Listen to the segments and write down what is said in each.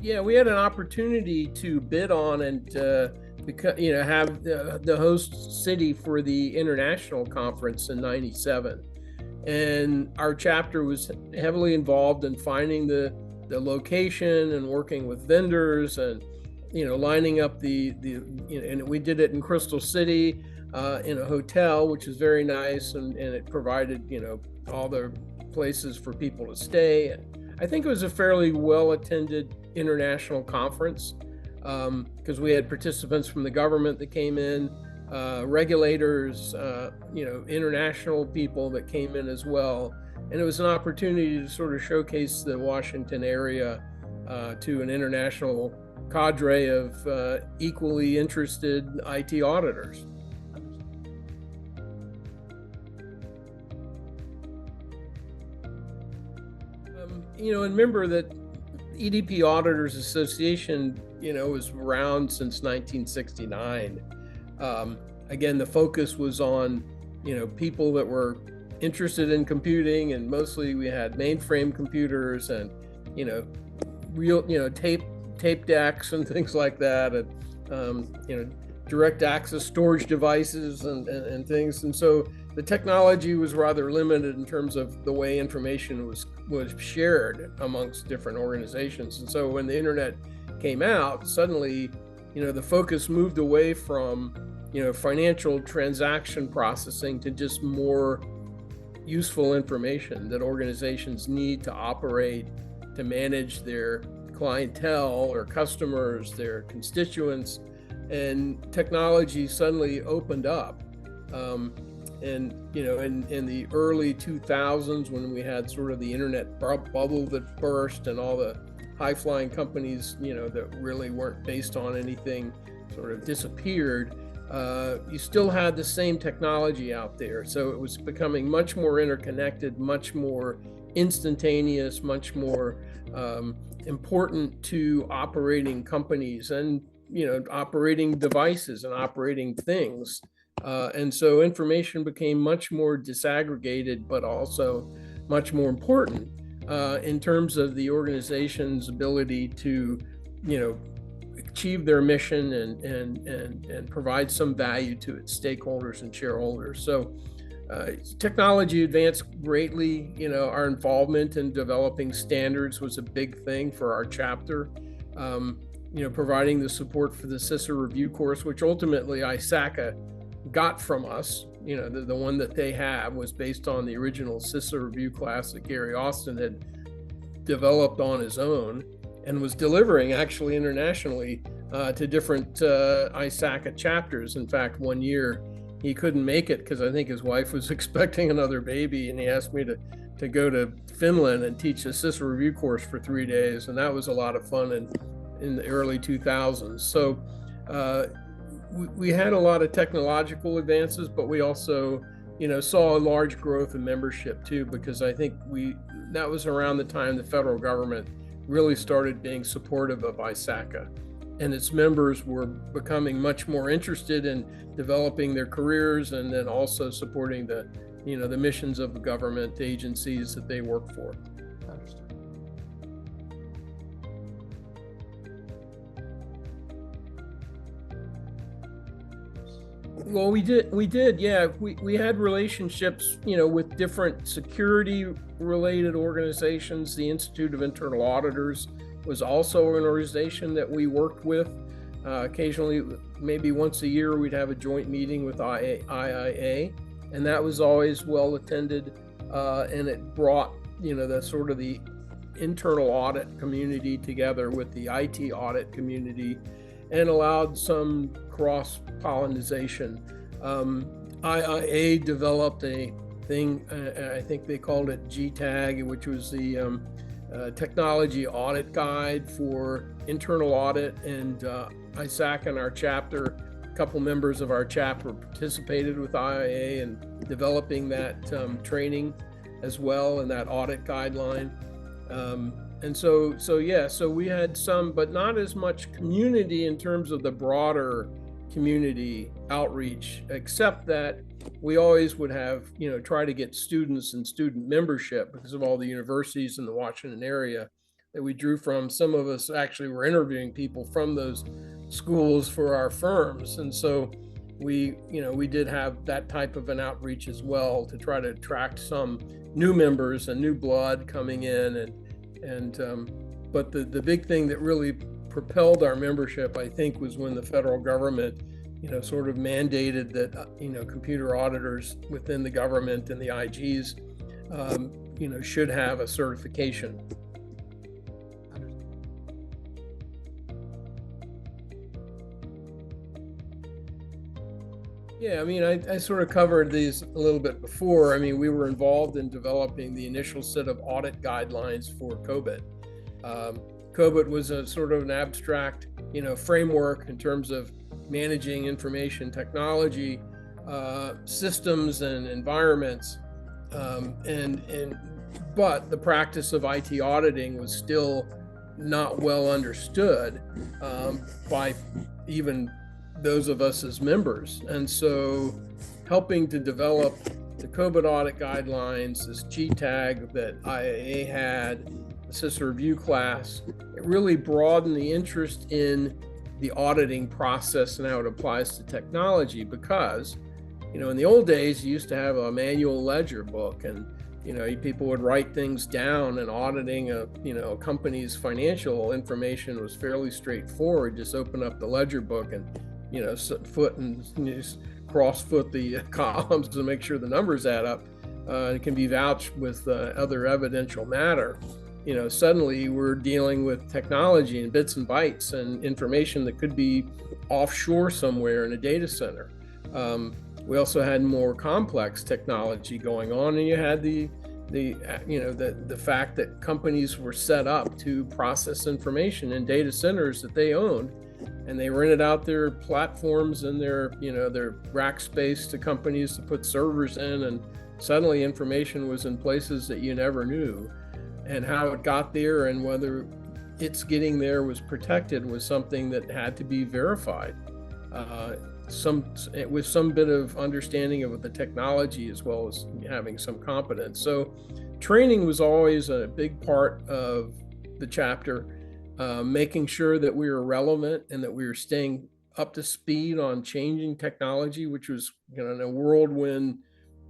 Yeah, we had an opportunity to bid on and have the host city for the international conference in '97, and our chapter was heavily involved in finding the location and working with vendors and lining up and we did it in Crystal City in a hotel, which is very nice, and it provided all the places for people to stay. And I think it was a fairly well attended international conference because we had participants from the government that came in, regulators, international people that came in as well. And it was an opportunity to sort of showcase the Washington area to an international cadre of equally interested IT auditors. And remember that EDP Auditors Association, was around since 1969. Again, the focus was on, people that were interested in computing, and mostly we had mainframe computers and, real, tape decks and things like that, and direct access storage devices and things. And so the technology was rather limited in terms of the way information was shared amongst different organizations. And so when the internet came out, suddenly, the focus moved away from, financial transaction processing to just more useful information that organizations need to operate, to manage their clientele or customers, their constituents. And technology suddenly opened up. And in the early 2000s, when we had sort of the internet bubble that burst and all the high-flying companies, that really weren't based on anything sort of disappeared, you still had the same technology out there. So it was becoming much more interconnected, much more instantaneous, much more important to operating companies and operating devices and operating things. And so information became much more disaggregated, but also much more important in terms of the organization's ability to, achieve their mission and provide some value to its stakeholders and shareholders. So technology advanced greatly. Our involvement in developing standards was a big thing for our chapter. Providing the support for the CISA review course, which ultimately ISACA got from us. The one that they have was based on the original CISA review class that Gary Austin had developed on his own and was delivering actually internationally to different ISACA chapters. In fact, one year he couldn't make it because I think his wife was expecting another baby, and he asked me to go to Finland and teach a CISA review course for 3 days, and that was a lot of fun in the early 2000s. So we had a lot of technological advances, but we also, saw a large growth in membership too, because I think that was around the time the federal government really started being supportive of ISACA, and its members were becoming much more interested in developing their careers and then also supporting the missions of the government agencies that they work for. Well, we did, yeah. We had relationships, with different security-related organizations. The Institute of Internal Auditors was also an organization that we worked with. Occasionally, maybe once a year, we'd have a joint meeting with IIA, and that was always well attended. And it brought, the sort of the internal audit community together with the IT audit community, and allowed some cross-pollination. IIA developed a thing, I think they called it GTAG, which was the technology audit guide for internal audit, and ISACA and our chapter, a couple members of our chapter participated with IIA in developing that training as well, and that audit guideline. And so we had some, but not as much community in terms of the broader community outreach, except that we always would have, try to get students and student membership because of all the universities in the Washington area that we drew from. Some of us actually were interviewing people from those schools for our firms. And so we did have that type of an outreach as well to try to attract some new members and new blood coming in. But the big thing that really propelled our membership, I think, was when the federal government, sort of mandated that, computer auditors within the government and the IGs, should have a certification. Yeah, I sort of covered these a little bit before. We were involved in developing the initial set of audit guidelines for COBIT. COBIT was a sort of an abstract, framework in terms of managing information technology systems and environments, but the practice of IT auditing was still not well understood by even those of us as members. And so helping to develop the COBIT audit guidelines, this GTAG that IAA had, the system review class, it really broadened the interest in the auditing process and how it applies to technology. Because, in the old days, you used to have a manual ledger book, and people would write things down, and auditing a company's financial information was fairly straightforward. Just open up the ledger book and foot and cross-foot the columns to make sure the numbers add up. It can be vouched with other evidential matter. Suddenly we're dealing with technology and bits and bytes and information that could be offshore somewhere in a data center. We also had more complex technology going on, and you had the fact that companies were set up to process information in data centers that they owned, and they rented out their platforms and their rack space to companies to put servers in, and suddenly information was in places that you never knew. And how it got there and whether it's getting there was protected was something that had to be verified with some bit of understanding of the technology, as well as having some competence. So training was always a big part of the chapter, making sure that we were relevant and that we were staying up to speed on changing technology, which was in a whirlwind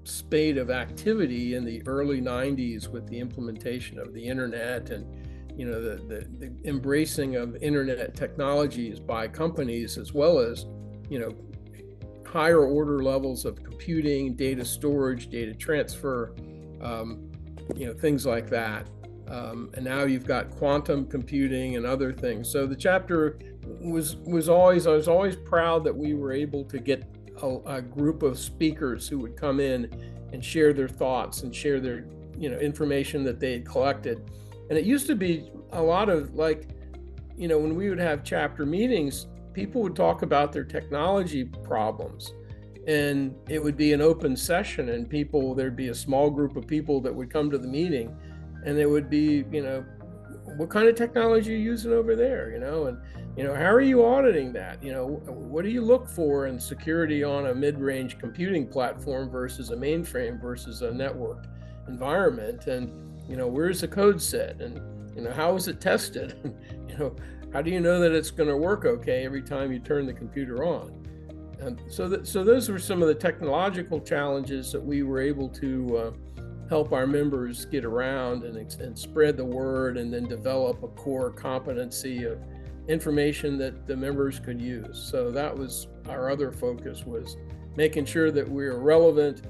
spate of activity in the early 90s with the implementation of the internet and the embracing of internet technologies by companies, as well as higher order levels of computing, data storage, data transfer, things like that. And now you've got quantum computing and other things. So the chapter I was always proud that we were able to get a group of speakers who would come in and share their thoughts and share their information that they had collected. And it used to be a lot of when we would have chapter meetings, people would talk about their technology problems, and it would be an open session, and there'd be a small group of people that would come to the meeting, and it would be what kind of technology are you using over there, and how are you auditing that? What do you look for in security on a mid-range computing platform versus a mainframe versus a networked environment? And where's the code set, and how is it tested? How do you know that it's going to work okay every time you turn the computer on? And so those were some of the technological challenges that we were able to help our members get around and spread the word, and then develop a core competency of information that the members could use. So that was our other focus, was making sure that we were relevant,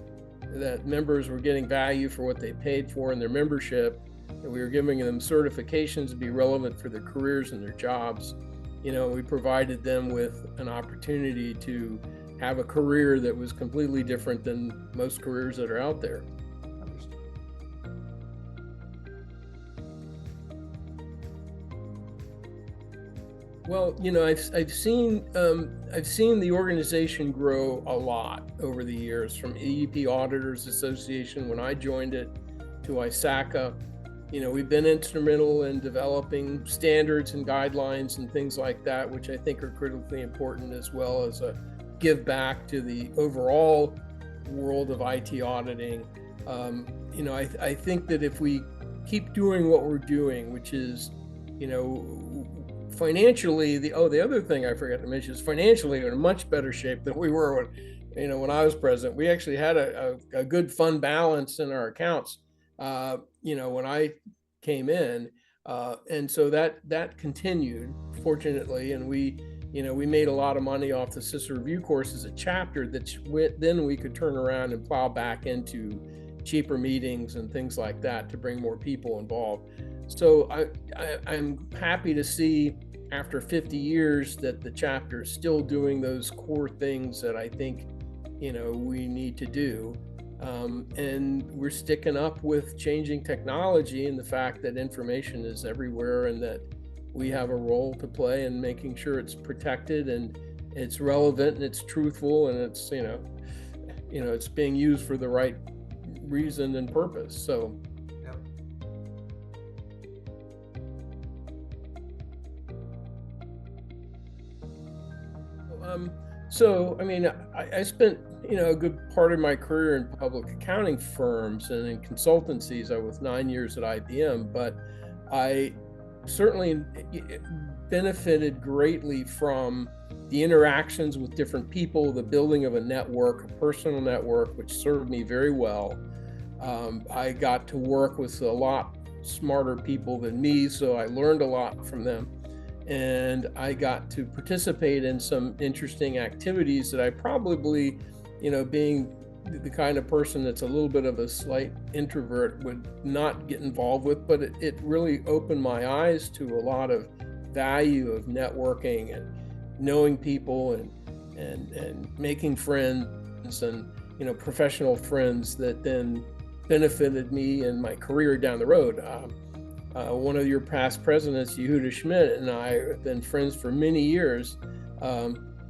that members were getting value for what they paid for in their membership, that we were giving them certifications to be relevant for their careers and their jobs. We provided them with an opportunity to have a career that was completely different than most careers that are out there. Well, I've seen the organization grow a lot over the years, from EDP Auditors Association when I joined it to ISACA. We've been instrumental in developing standards and guidelines and things like that, which I think are critically important, as well as a give back to the overall world of IT auditing. I think that if we keep doing what we're doing, which is you know, financially, the other thing I forgot to mention is financially we're in much better shape than we were when I was president. We actually had a good fund balance in our accounts, when I came in, and so that continued, fortunately, and we made a lot of money off the Sister Review course as a chapter then we could turn around and plow back into cheaper meetings and things like that to bring more people involved. So I'm happy to see after 50 years that the chapter is still doing those core things that I think we need to do. And we're sticking up with changing technology and the fact that information is everywhere and that we have a role to play in making sure it's protected and it's relevant and it's truthful and it's it's being used for the right reason and purpose. So Yep. I mean, I spent a good part of my career in public accounting firms and in consultancies. I was 9 years at IBM, but I certainly benefited greatly from the interactions with different people, the building of a network, a personal network, which served me very well. I got to work with a lot smarter people than me, so I learned a lot from them. And I got to participate in some interesting activities that I probably, being the kind of person that's a little bit of a slight introvert, would not get involved with, but it really opened my eyes to a lot of value of networking and knowing people and making friends and professional friends that then benefited me in my career down the road. One of your past presidents, Yehuda Schmidt, and I have been friends for many years.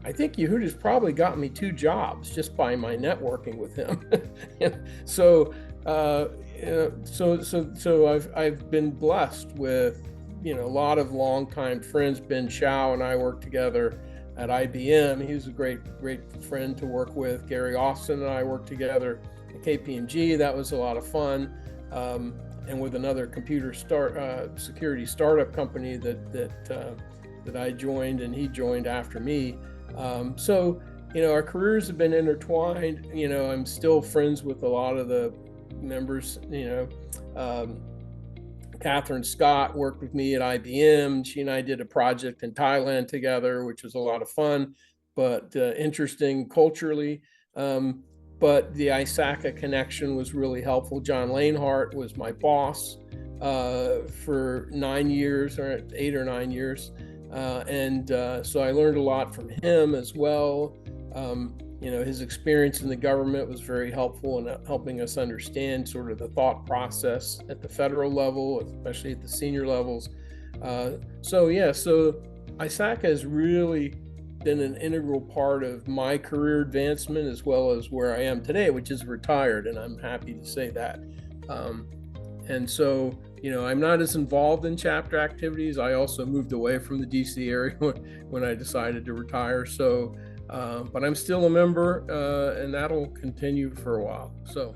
I think Yehuda's probably got me 2 jobs just by my networking with him. So, I've been blessed with a lot of longtime friends. Ben Shao and I worked together at IBM. He was a great friend to work with. Gary Austin and I worked together at KPMG. That was a lot of fun. And with another computer security startup company that I joined, and he joined after me. So our careers have been intertwined. I'm still friends with a lot of the members. Catherine Scott worked with me at IBM. She and I did a project in Thailand together, which was a lot of fun, but interesting culturally. But the ISACA connection was really helpful. John Lanehart was my boss for 9 years, or 8 or 9 years. So I learned a lot from him as well. His experience in the government was very helpful in helping us understand sort of the thought process at the federal level, especially at the senior levels. So ISACA has really been an integral part of my career advancement as well as where I am today, which is retired, and I'm happy to say that. And so, I'm not as involved in chapter activities. I also moved away from the DC area when I decided to retire. So, but I'm still a member, and that'll continue for a while. So.